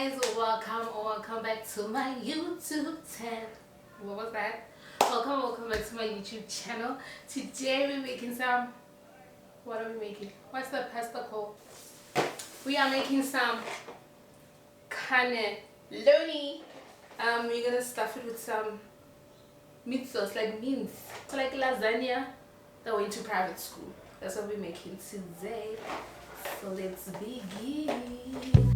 guys, welcome back to my YouTube channel. What was that? Welcome back to my YouTube channel. Today we're making some, what are we making? What's the pasta called? We are making some cannelloni. We're gonna stuff it with some meat sauce, like mince. So like lasagna that went to private school. That's what we're making today. So let's begin.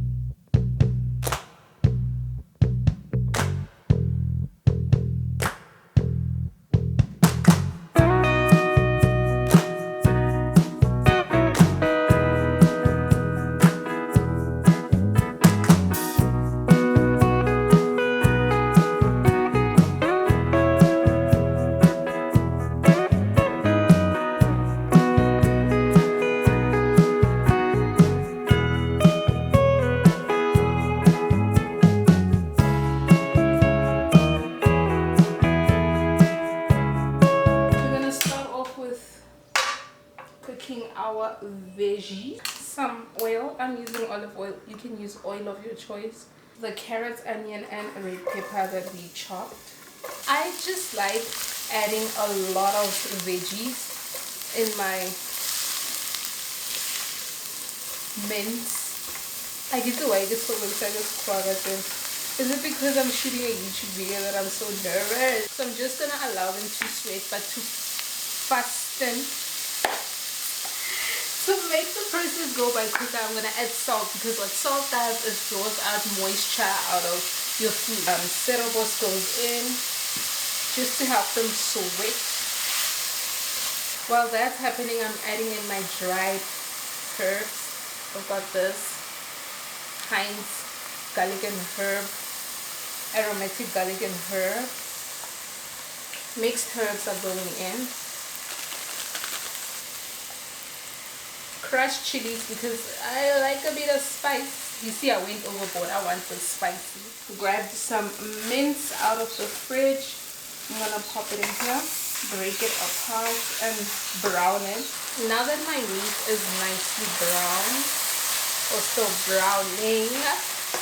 Our veggie, some oil. I'm using olive oil. You can use oil of your choice. The carrots, onion and red pepper that we chopped. I just like adding a lot of veggies in my mince. I get the way this for Is it because I'm shooting a YouTube video that I'm so nervous? So I'm just gonna allow them to sweat, but to fasten. To make the process go by quicker, I'm going to add salt, because what salt does is draws out moisture out of your food. Cerebos goes in just to help them sweat. While that's happening, I'm adding in my dried herbs. I've got this Heinz garlic and herb, aromatic garlic and herb. Mixed herbs are going in. Crushed chilies, because I like a bit of spice. You see, I went overboard. I want the spicy. Grabbed some mince out of the fridge. I'm gonna pop it in here, break it apart and brown it. Now that my meat is nicely brown, or still browning,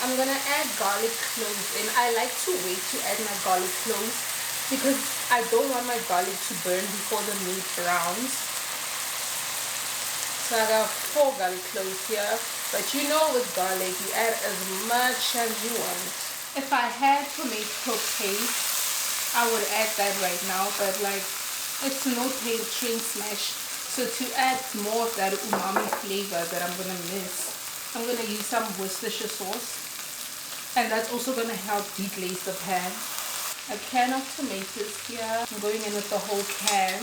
I'm gonna add garlic cloves in. I like to wait to add my garlic cloves because I don't want my garlic to burn before the meat browns. So I got 4 garlic cloves here, but you know with garlic you add as much as you want. If I had tomato paste, I would add that right now, but like it's no train smash. So to add more of that umami flavor that I'm gonna miss, I'm gonna use some Worcestershire sauce, and that's also gonna help deglaze the pan. A can of tomatoes here. I'm going in with the whole can.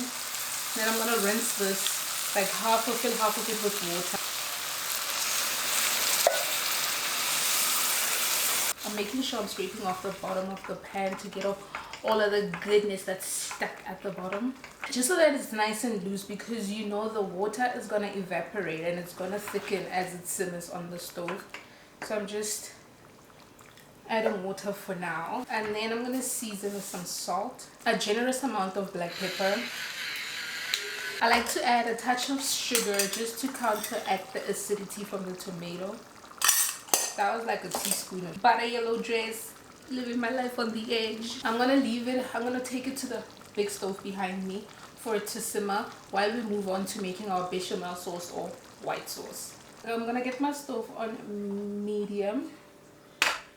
Then I'm gonna rinse this. Like fill half of it with water. I'm making sure I'm scraping off the bottom of the pan to get off all of the goodness that's stuck at the bottom. Just so that it's nice and loose, because you know the water is going to evaporate and it's going to thicken as it simmers on the stove. So I'm just adding water for now. And then I'm going to season with some salt. A generous amount of black pepper. I like to add a touch of sugar just to counteract the acidity from the tomato. That was like a teaspoon of butter yellow dress. Living my life on the edge. I'm gonna leave it. I'm gonna take it to the big stove behind me for it to simmer while we move on to making our bechamel sauce or white sauce. I'm gonna get my stove on medium.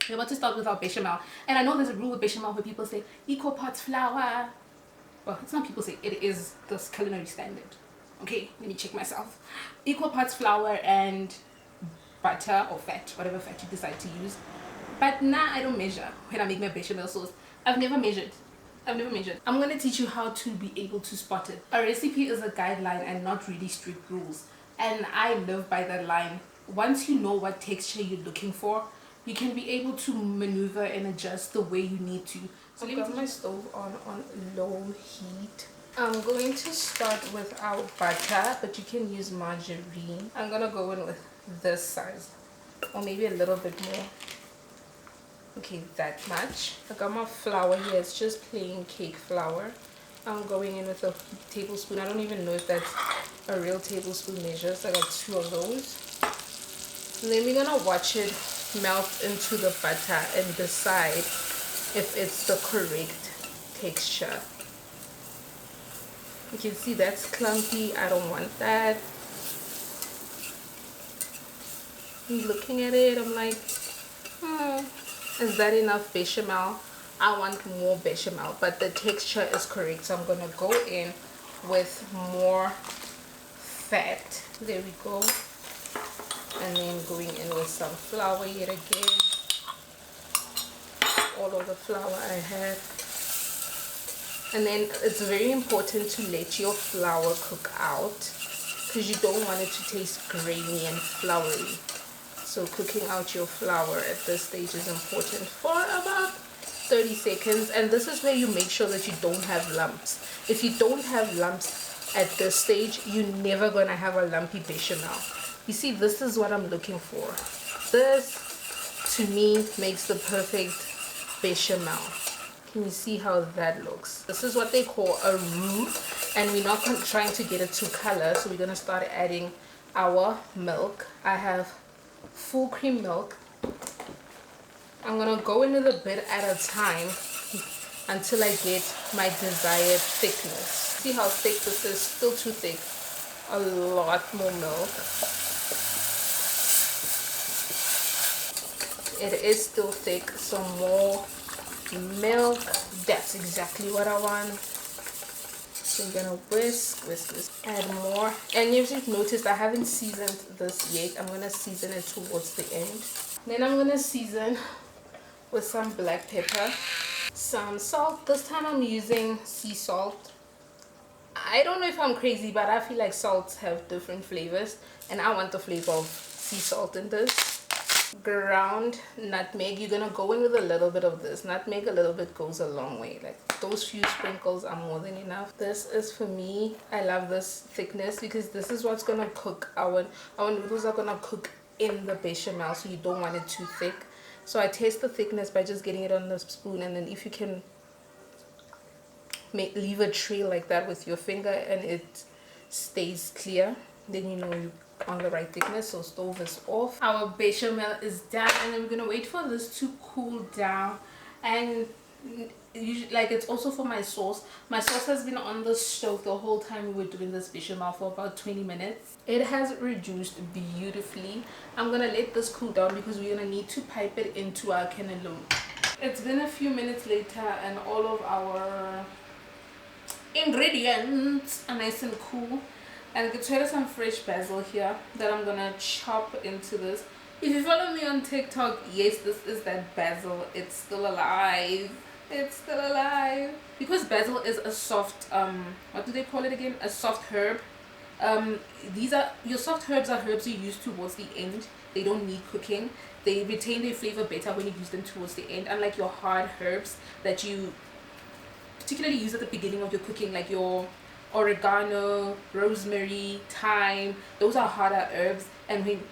We're about to start with our bechamel. And I know there's a rule with bechamel where people say equal parts flour. Well, it's not people say, it is this culinary standard. Okay, let me check myself. Equal parts flour and butter or fat, whatever fat you decide to use. But nah, I don't measure when I make my bechamel sauce. I've never measured. I'm going to teach you how to be able to spot it. A recipe is a guideline and not really strict rules. And I live by that line. Once you know what texture you're looking for, you can be able to maneuver and adjust the way you need to. So I've got my stove on low heat. I'm going to start with our butter, but you can use margarine. I'm going to go in with this size, or maybe a little bit more. Okay, that much. I got my flour here. It's just plain cake flour. I'm going in with a tablespoon. I don't even know if that's a real tablespoon measure. So I got 2 of those. And then we're going to watch it melt into the butter and decide if it's the correct texture. You can see that's clumpy. I don't want that. Looking at it, I'm like, is that enough bechamel? I want more bechamel, but the texture is correct, so I'm gonna go in with more fat. There we go. And then going in with some flour yet again. All of the flour I have. And then it's very important to let your flour cook out, because you don't want it to taste grainy and floury. So cooking out your flour at this stage is important for about 30 seconds. And this is where you make sure that you don't have lumps. If you don't have lumps at this stage, you're never gonna have a lumpy bechamel. You see, this is what I'm looking for. This to me makes the perfect bechamel. Can you see how that looks? This is what they call a roux, and we're not trying to get it to color, so we're gonna start adding our milk. I have full cream milk. I'm gonna go in a little bit at a time until I get my desired thickness. See how thick this is? Still too thick. A lot more milk. It is still thick, so more milk. That's exactly what I want. So I'm gonna whisk, add more. And you've noticed I haven't seasoned this yet. I'm gonna season it towards the end. Then I'm gonna season with some black pepper, some salt. This time I'm using sea salt. I don't know if I'm crazy, but I feel like salts have different flavors, and I want the flavor of sea salt in this. Ground nutmeg. You're gonna go in with a little bit of this. Nutmeg, a little bit goes a long way. Like those few sprinkles are more than enough. This is for me. I love this thickness because this is what's gonna cook our noodles are gonna cook in the bechamel, so you don't want it too thick. So I taste the thickness by just getting it on the spoon, and then if you can leave a trail like that with your finger and it stays clear, then you know you're on the right thickness. So stove is off. Our bechamel is done, and then we're gonna wait for this to cool down. And usually, like, it's also for my sauce. My sauce has been on the stove the whole time we were doing this bechamel for about 20 minutes. It has reduced beautifully. I'm gonna let this cool down because we're gonna need to pipe it into our cannelloni. It's been a few minutes later, and all of our ingredients are nice and cool. And I can try some fresh basil here that I'm gonna chop into this. If you follow me on TikTok, yes, this is that basil. It's still alive. It's still alive. Because basil is a soft, what do they call it again? A soft herb. Your soft herbs are herbs you use towards the end. They don't need cooking. They retain their flavor better when you use them towards the end. Unlike your hard herbs that you particularly use at the beginning of your cooking, like your oregano, rosemary, thyme. Those are harder herbs, and when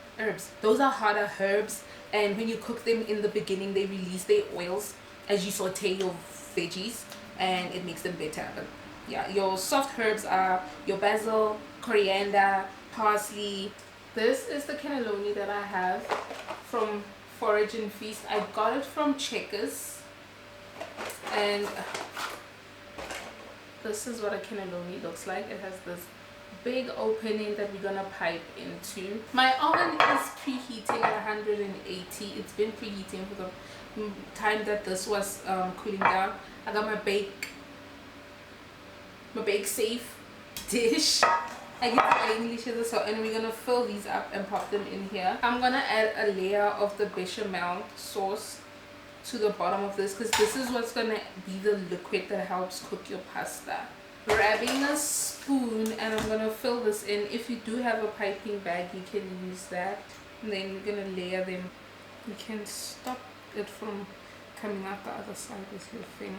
you cook them in the beginning, they release their oils as you saute your veggies, and it makes them better. But yeah, your soft herbs are your basil, coriander, parsley. This is the cannelloni that I have from Forage and Feast. I got it from Checkers, and this is what a cannelloni looks like. It has this big opening that we're gonna pipe into. My oven is preheating at 180. It's been preheating for the time that this was cooling down. I got my bake safe dish. I get the English as well, and we're gonna fill these up and pop them in here. I'm gonna add a layer of the bechamel sauce to the bottom of this, because this is what's gonna be the liquid that helps cook your pasta. Grabbing a spoon, and I'm gonna fill this in. If you do have a piping bag, you can use that. And then you're gonna layer them. You can stop it from coming out the other side with your finger.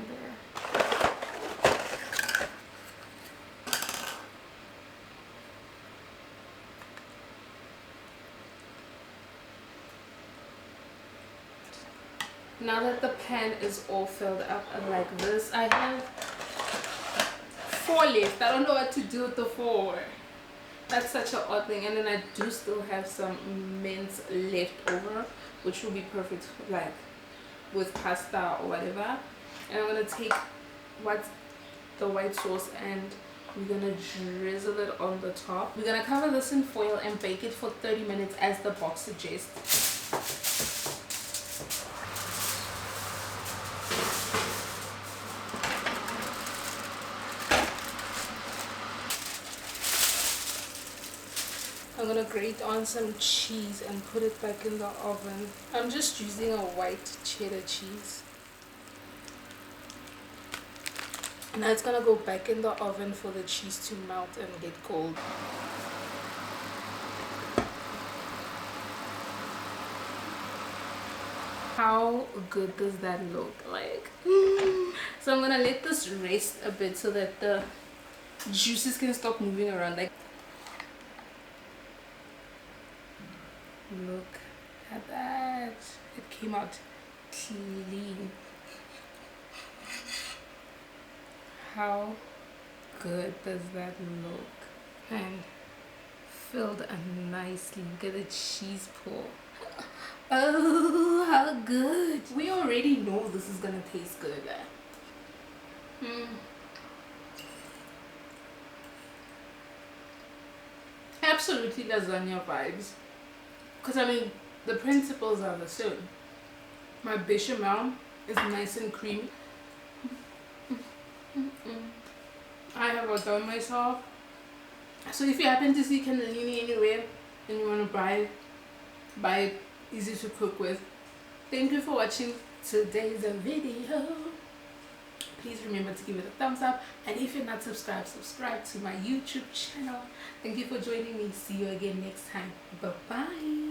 Now that the pan is all filled up like this, I have 4 left. I don't know what to do with the 4. That's such an odd thing. And then I do still have some mince left over, which will be perfect like with pasta or whatever. And I'm gonna take what's the white sauce and we're gonna drizzle it on the top. We're gonna cover this in foil and bake it for 30 minutes as the box suggests. I'm gonna grate on some cheese and put it back in the oven. I'm just using a white cheddar cheese. Now it's gonna go back in the oven for the cheese to melt and get cold. How good does that look like? So I'm gonna let this rest a bit so that the juices can stop moving around. Like, look at that, it came out clean. How good does that look? And filled nicely. Look at the cheese pour. Oh, how good. We already know this is gonna taste good. Absolutely lasagna vibes. Because I mean, the principles are the same. My bechamel is nice and creamy. I have outdone myself. So if you happen to see cannellini anywhere and you want to buy it easy to cook with. Thank you for watching today's video. Please remember to give it a thumbs up, and if you're not subscribed, subscribe to my YouTube channel. Thank you for joining me. See you again next time. Bye bye.